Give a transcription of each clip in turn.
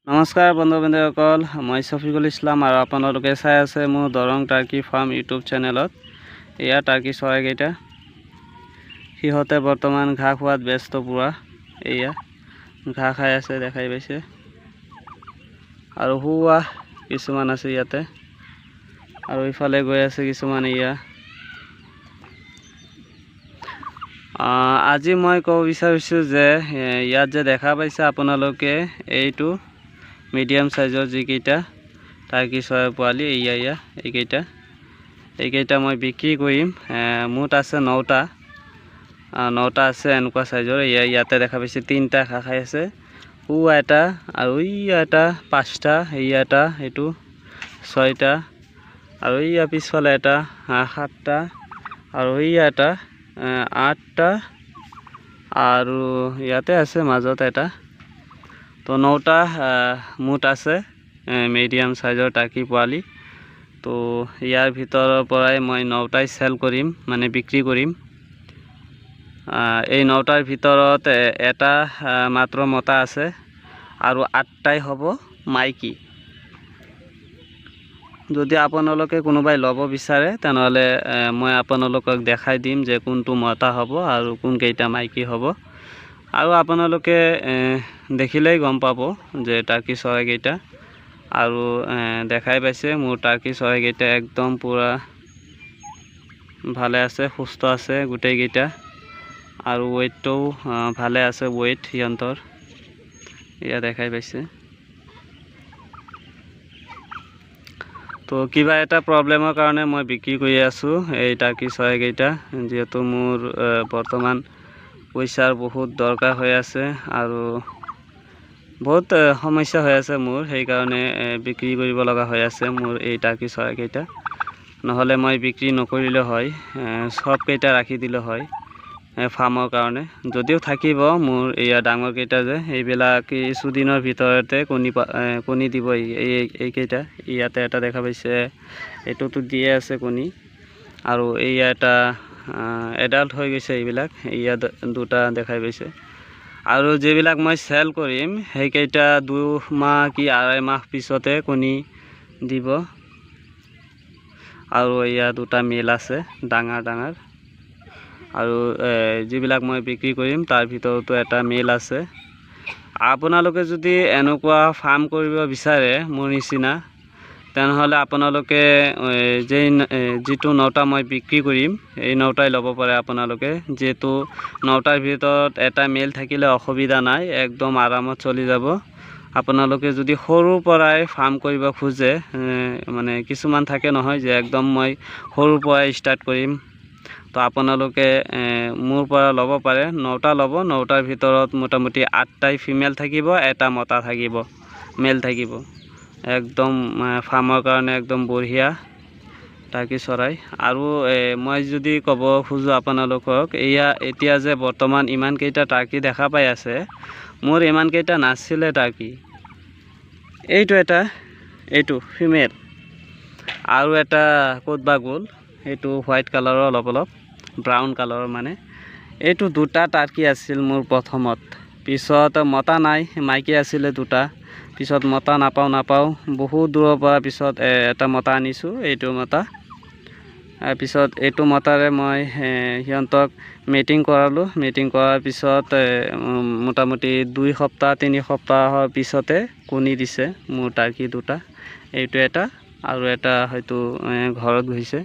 নমস্কাৰ বন্ধু-বান্ধৱীসকল, মই শফিকুল ইছলাম আৰু আপোনালোকে চাই আছে মোৰ দৰং টাৰ্কি ফাৰ্ম ইউটিউব চেনেলত। এয়া টাৰ্কি চৰাইকেইটা, সিহঁতে বৰ্তমান ঘাঁহ খোৱাত ব্যস্ত পুৰা। এয়া ঘাঁহ খাই আছে, দেখাই পাইছে। আৰু শুৱা কিছুমান আছে ইয়াতে, আৰু ইফালে গৈ আছে কিছুমান। এয়া আজি মই ক'ব বিচাৰিছোঁ যে ইয়াত যে দেখা পাইছে আপোনালোকে, এইটো মিডিয়াম সাইজৰ যিকেইটা টাৰ্কি চৰাই পোৱালি। এয়া এইকেইটা মই বিক্ৰী কৰিম। মুঠ আছে 9টা আছে এনেকুৱা সাইজৰ। ইয়াতে দেখা পাইছে 3টা ঘাঁহ খাই আছে। এটা আৰু এটা 5টা, এটা এইটো 6টা, আৰু পিছফালে এটা 7টা, আৰু এটা 8টা, আৰু ইয়াতে আছে মাজত এটা। তো 9টা মুঠ আছে মিডিয়াম সাইজৰ টাৰ্কি পোৱালি। তো ইয়াৰ ভিতৰৰ পৰাই মই 9টাই চেল কৰিম, মানে বিক্ৰী কৰিম। এই 9টাৰ ভিতৰত এটা মাত্ৰ মতা আছে, আৰু 8টাই হ'ব মাইকী। যদি আপোনালোকে কোনোবাই ল'ব বিচাৰে তেনেহ'লে মই আপোনালোকক দেখাই দিম যে কোনটো মতা হ'ব আৰু কোনকেইটা মাইকী হ'ব। আৰু আপোনালোকে দেখিলেই গম পাব যে টাৰ্কি চৰাইকেইটা। আৰু দেখাই পাইছে মোৰ টাৰ্কি চৰাইকেইটা একদম পুৰা ভালে আছে, সুস্থ আছে গোটেইকেইটা। আৰু ৱেইটটোও ভালে আছে, ৱেইট সিহঁতৰ। এয়া দেখাই পাইছে। তো কিবা এটা প্ৰব্লেমৰ কাৰণে মই বিক্ৰী কৰি আছোঁ এই টাৰ্কি চৰাইকেইটা, যিহেতু মোৰ বৰ্তমান পইচাৰ বহুত দৰকাৰ হৈ আছে আৰু বহুত সমস্যা হৈ আছে মোৰ। সেইকাৰণে বিক্ৰী কৰিব লগা হৈ আছে মোৰ এই টাৰ্কি চৰাইকেইটা। নহ'লে মই বিক্ৰী নকৰিলে হয়, সবকেইটা ৰাখি দিলে হয় ফাৰ্মৰ কাৰণে। যদিও থাকিব মোৰ এয়া ডাঙৰকেইটা যে, এইবিলাক কিছুদিনৰ ভিতৰতে কণী দিব। এইকেইটা ইয়াতে এটা দেখা পাইছে, এইটোতো দিয়ে আছে কণী। আৰু এটা এডাল্ট হৈ গৈছে এইবিলাক। ইয়াত 2টা দেখাই পাইছে। আৰু যিবিলাক মই চেল কৰিম সেইকেইটা 2 মাহ কি 2.5 মাহ পিছতে কণী দিব। আৰু 2টা মেল আছে ডাঙৰ। আৰু যিবিলাক মই বিক্ৰী কৰিম তাৰ ভিতৰতো এটা মেল আছে। আপোনালোকে যদি এনেকুৱা ফাৰ্ম কৰিব বিচাৰে মোৰ নিচিনা, তেনেহ'লে আপোনালোকে যিটো 9টা মই বিক্ৰী কৰিম এই 9টাই ল'ব পাৰে আপোনালোকে। যিহেতু 9টাৰ ভিতৰত এটা মেল থাকিলে অসুবিধা নাই, একদম আৰামত চলি যাব। আপোনালোকে যদি সৰুৰ পৰাই ফাৰ্ম কৰিব খোজে, মানে কিছুমান থাকে নহয় যে একদম মই সৰুৰ পৰাই ষ্টাৰ্ট কৰিম, তো আপোনালোকে মোৰ পৰা ল'ব পাৰে। 9টা ল'ব। 9টাৰ ভিতৰত মোটামুটি 8টাই ফিমেল থাকিব, এটা মতা থাকিব, মেল থাকিব। একদম ফাৰ্মৰ কাৰণে একদম বঢ়িয়া টাৰ্কি চৰাই। আৰু মই যদি ক'ব খোজোঁ আপোনালোকক, এতিয়া যে বৰ্তমান ইমানকেইটা টাৰ্কি দেখা পাই আছে, মোৰ ইমানকেইটা নাছিলে টাৰ্কি। এইটো ফিমেল, আৰু এটা ক'ত বা গ'ল, এইটো হোৱাইট কালাৰৰ, অলপ ব্ৰাউন কালাৰৰ মানে। এইটো 2টা টাৰ্কি আছিল মোৰ প্ৰথমত। পিছত মতা নাই, মাইকী আছিলে 2টা। পিছত মতা নাপাওঁ বহুত দূৰৰ পৰা পিছত এটা মতা আনিছোঁ, এইটো মতা। পিছত এইটো মতাৰে মই সিহঁতক মিটিং কৰালোঁ। মিটিং কৰাৰ পিছত মোটামুটি 2 সপ্তাহ 3 সপ্তাহৰ পিছতে কণী দিছে মোৰ টাৰ্কি 2টা। এইটো এটা, আৰু এটা হয়তো ঘৰত গৈছে।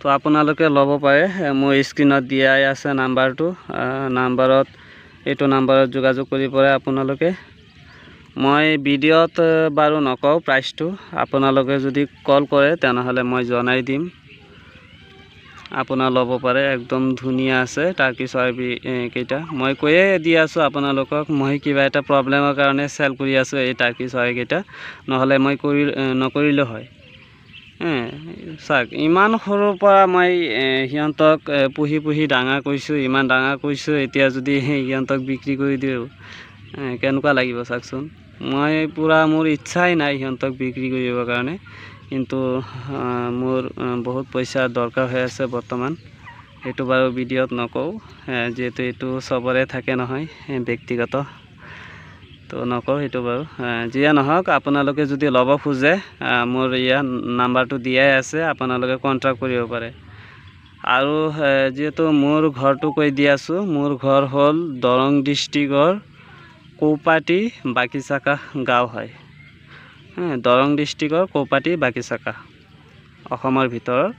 তো আপোনালোকে ল'ব পাৰে। মোৰ স্ক্ৰীনত দিয়াই আছে নাম্বাৰটো। এইটো নাম্বাৰত যোগাযোগ কৰি পাৰে আপোনালোকে। মই ভিডিঅ'ত বাৰু নকওঁ প্ৰাইচটো, আপোনালোকে যদি কল কৰে তেনেহ'লে মই জনাই দিম। আপোনাৰ ল'ব পাৰে। একদম ধুনীয়া আছে টাৰ্কি চৰাইকেইটা। মই কৈয়ে দি আছোঁ আপোনালোকক, মই কিবা এটা প্ৰব্লেমৰ কাৰণে চেল কৰি আছোঁ এই টাৰ্কি চৰাইকেইটা, নহ'লে মই নকৰিলোঁ হয়। চাওক, ইমান সৰুৰ পৰা মই সিহঁতক পুহি ডাঙৰ কৰিছোঁ, ইমান ডাঙৰ কৰিছোঁ। এতিয়া যদি সিহঁতক বিক্ৰী কৰি দিওঁ কেনেকুৱা লাগিব চাওকচোন। মোৰ ইচ্ছাই নাই সিহঁতক বিক্ৰী কৰিবৰ কাৰণে, কিন্তু মোৰ বহুত পইচাৰ দৰকাৰ হৈ আছে বৰ্তমান। সেইটো বাৰু ভিডিঅ'ত নকওঁ, যিহেতু এইটো চবৰে থাকে নহয় ব্যক্তিগত তো নকৰোঁ সেইটো বাৰু। যিয়ে নহওক আপোনালোকে যদি ল'ব খোজে মোৰ ইয়াৰ নাম্বাৰটো দিয়াই আছে, আপোনালোকে কণ্টেক্ট কৰিব পাৰে। আৰু যিহেতু মোৰ ঘৰটো কৈ দি আছোঁ, মোৰ ঘৰ হ'ল দৰং ডিষ্ট্ৰিক্টৰ কৌপাটি বাকিচাকা গাঁও হয়। দৰং ডিষ্ট্ৰিক্টৰ কৌপাটি বাকিচাকা, অসমৰ ভিতৰত।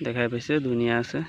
দেখাই পাইছে, ধুনীয়া আছে।